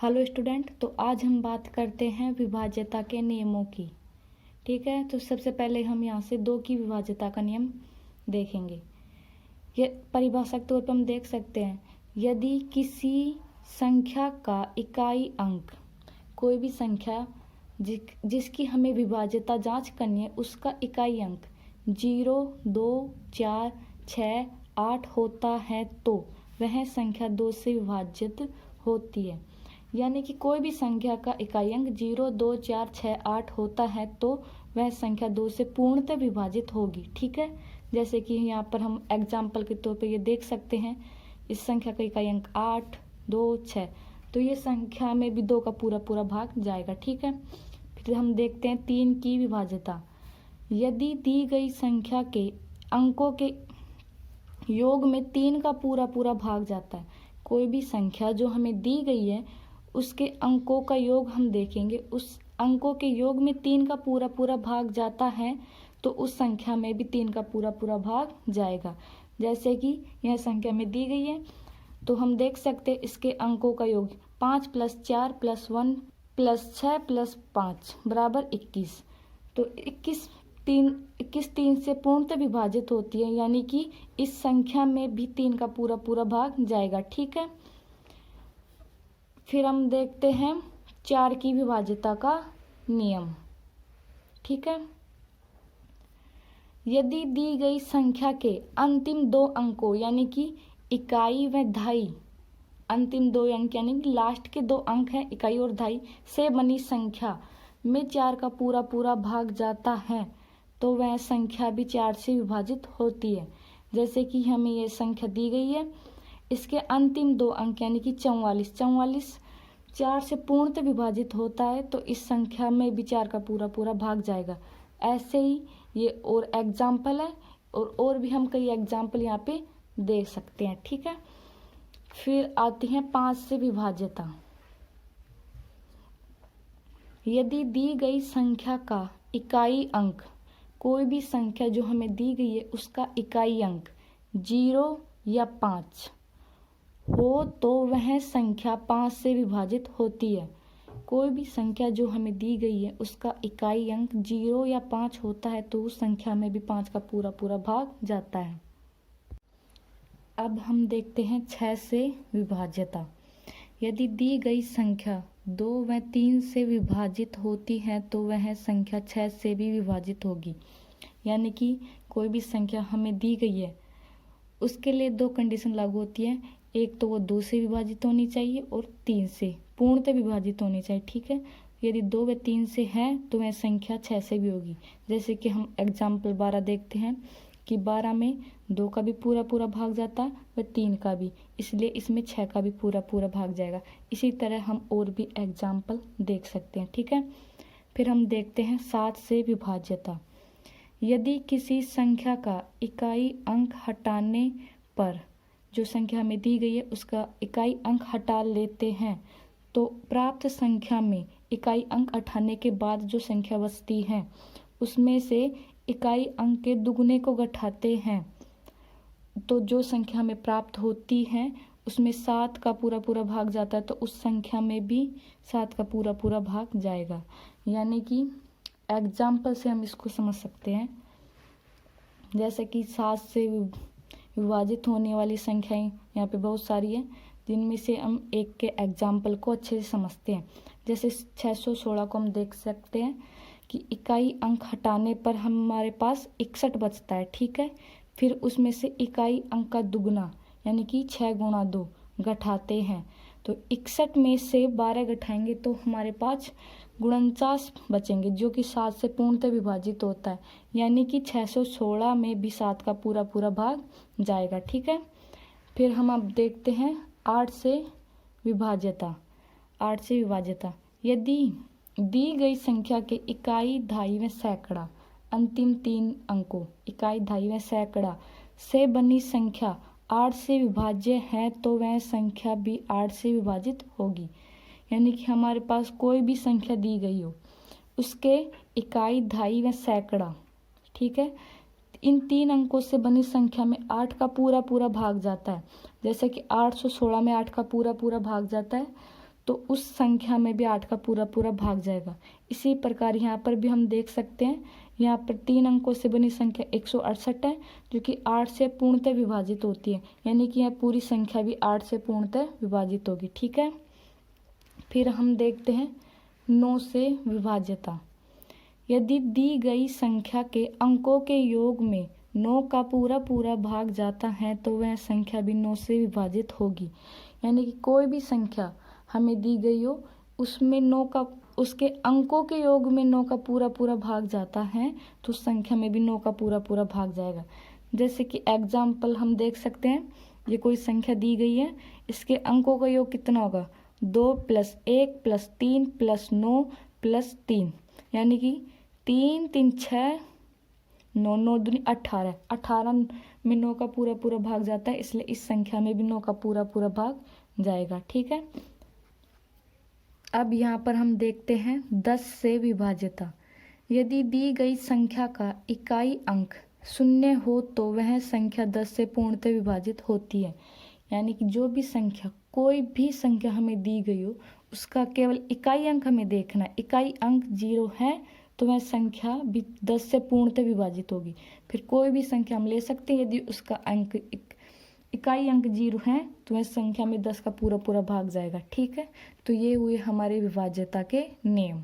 Hello student, तो आज हम बात करते हैं विभाज्यता के नियमों की। ठीक है, तो सबसे पहले हम यहाँ से 2 की विभाज्यता का नियम देखेंगे। ये परिभाषात्मक तौर पर हम देख सकते हैं, यदि किसी संख्या का इकाई अंक, कोई भी संख्या जिसकी हमें विभाज्यता जांच करनी है, उसका इकाई अंक 0, 2, 4, 6, 8 होता है तो वह संख्या 2 से विभाजित होती है। यानी कि कोई भी संख्या का इकाई अंक 0, 2, 4, 6, 8 होता है तो वह संख्या 2 से पूर्णतः विभाजित होगी। ठीक है, जैसे कि यहाँ पर हम एग्जाम्पल के तौर पे ये देख सकते हैं, इस संख्या का इकाई अंक 8, 2, 6, तो ये संख्या में भी 2 का पूरा पूरा भाग जाएगा। ठीक है, फिर हम देखते हैं 3 की विभाज्यता। यदि दी गई संख्या के अंकों के योग में 3 का पूरा पूरा भाग जाता है, कोई भी संख्या जो हमें दी गई है उसके अंकों का योग हम देखेंगे, उस अंकों के योग में 3 का पूरा पूरा भाग जाता है तो उस संख्या में भी 3 का पूरा पूरा भाग जाएगा। जैसे कि यह संख्या में दी गई है तो हम देख सकते हैं इसके अंकों का योग 5 + 4 + 1 + 6 + 5 = 21। तो 21 3 से पूर्णतः विभाजित होती है, यानी कि इस संख्या में भी 3 का पूरा पूरा भाग जाएगा। ठीक है, फिर हम देखते हैं 4 की विभाज्यता का नियम। ठीक है, यदि दी गई संख्या के अंतिम 2 अंकों यानी कि इकाई व दहाई, अंतिम 2 अंक यानी कि लास्ट के 2 अंक हैं इकाई और दहाई से बनी संख्या में 4 का पूरा पूरा भाग जाता है तो वह संख्या भी 4 से विभाजित होती है। जैसे कि हमें यह संख्या दी गई है, इसके अंतिम 2 अंक यानी कि 44 4 से पूर्णतः विभाजित होता है तो इस संख्या में भी 4 का पूरा पूरा भाग जाएगा। ऐसे ही ये और एग्जाम्पल है और भी हम कई एग्जाम्पल यहाँ पे देख सकते हैं। ठीक है, फिर आती है 5 से विभाज्यता। यदि दी गई संख्या का इकाई अंक, कोई भी संख्या जो हमें दी गई है उसका इकाई अंक 0 या 5 हो तो वह संख्या 5 से विभाजित होती है। कोई भी संख्या जो हमें दी गई है उसका इकाई अंक 0 या 5 होता है तो उस संख्या में भी 5 का पूरा पूरा भाग जाता है। अब हम देखते हैं 6 से विभाज्यता। यदि दी गई संख्या 2 व 3 से विभाजित होती है तो वह संख्या 6 से भी विभाजित होगी। यानी कि कोई भी संख्या हमें दी गई है उसके लिए 2 कंडीशन लागू होती है, एक तो वो 2 से विभाजित होनी चाहिए और 3 से पूर्णतः विभाजित होनी चाहिए। ठीक है, यदि 2 व 3 से है तो वह संख्या 6 से भी होगी। जैसे कि हम एग्जाम्पल 12 देखते हैं कि 12 में 2 का भी पूरा पूरा भाग जाता है व 3 का भी, इसलिए इसमें 6 का भी पूरा पूरा भाग जाएगा। इसी तरह हम और भी एग्जाम्पल देख सकते हैं। ठीक है, फिर हम देखते हैं 7 से विभाज्यता। यदि किसी संख्या का इकाई अंक हटाने पर, जो संख्या हमें दी गई है उसका इकाई अंक हटा लेते हैं तो प्राप्त संख्या में इकाई अंक हटाने के बाद जो संख्या बचती है उसमें से इकाई अंक के दुगने को घटाते हैं तो जो संख्या हमें प्राप्त होती है उसमें 7 का पूरा पूरा भाग जाता है तो उस संख्या में भी 7 का पूरा पूरा भाग जाएगा। यानी कि एग्जाम्पल से हम इसको समझ सकते हैं, जैसे कि 7 से विभाजित होने वाली संख्याएं यहाँ पे बहुत सारी है, जिनमें से हम एक के एग्जाम्पल को अच्छे से समझते हैं। जैसे 616 को हम देख सकते हैं कि इकाई अंक हटाने पर हमारे पास 61 बचता है। ठीक है, फिर उसमें से इकाई अंक का दुगना यानी कि 6 × 2 घटाते हैं तो 61 में से 12 घटाएंगे तो हमारे पास 49 बचेंगे, जो कि 7 से पूर्णतः विभाजित होता है। यानी कि 616 में भी 7 का पूरा पूरा भाग जाएगा। ठीक है, फिर हम अब देखते हैं 8 से विभाज्यता। 8 से विभाज्यता, यदि दी गई संख्या के इकाई, दहाई व सैकड़ा, अंतिम 3 अंकों इकाई, दहाई व सैकड़ा से बनी संख्या 8 से विभाज्य है तो वह संख्या भी 8 से विभाजित होगी। यानी कि हमारे पास कोई भी संख्या दी गई हो उसके इकाई, दहाई व सैकड़ा, ठीक है, इन 3 अंकों से बनी संख्या में 8 का पूरा पूरा भाग जाता है। जैसे कि 816 में 8 का पूरा पूरा भाग जाता है तो उस संख्या में भी 8 का पूरा पूरा भाग जाएगा। इसी प्रकार यहाँ पर भी हम देख सकते हैं, यहाँ पर 3 अंकों से बनी संख्या 168 है, जो कि 8 से पूर्णतः विभाजित होती है, यानी कि यह पूरी संख्या भी 8 से पूर्णतः विभाजित होगी। ठीक है, फिर हम देखते हैं 9 से विभाज्यता। यदि दी गई संख्या के अंकों के योग में 9 का पूरा पूरा भाग जाता है तो वह संख्या भी 9 से विभाजित होगी। यानी कि कोई भी संख्या हमें दी गई हो, उसमें 9 का, उसके अंकों के योग में 9 का पूरा पूरा भाग जाता है तो उस संख्या में भी 9 का पूरा पूरा भाग जाएगा। जैसे कि एग्जाम्पल हम देख सकते हैं, ये कोई संख्या दी गई है, इसके अंकों का योग कितना होगा, 2 + 1 + 3 + 9 + 3, यानी कि 3 3 6 9 9 दूनी 18, 18 में 9 का पूरा पूरा भाग जाता है, इसलिए इस संख्या में भी 9 का पूरा पूरा भाग जाएगा। ठीक है, अब यहाँ पर हम देखते हैं 10 से विभाज्यता। यदि दी गई संख्या का इकाई अंक 0 हो तो वह संख्या 10 से पूर्णतः विभाजित होती है। यानी कि जो भी संख्या, कोई भी संख्या हमें दी गई हो, उसका केवल इकाई अंक हमें देखना है। इकाई अंक 0 है तो वह संख्या भी 10 से पूर्णतः विभाजित होगी। फिर कोई भी संख्या हम ले सकते हैं, यदि उसका अंक इकाई अंक 0 है तो वह संख्या में 10 का पूरा पूरा भाग जाएगा। ठीक है, तो ये हुए हमारे विभाज्यता के नियम।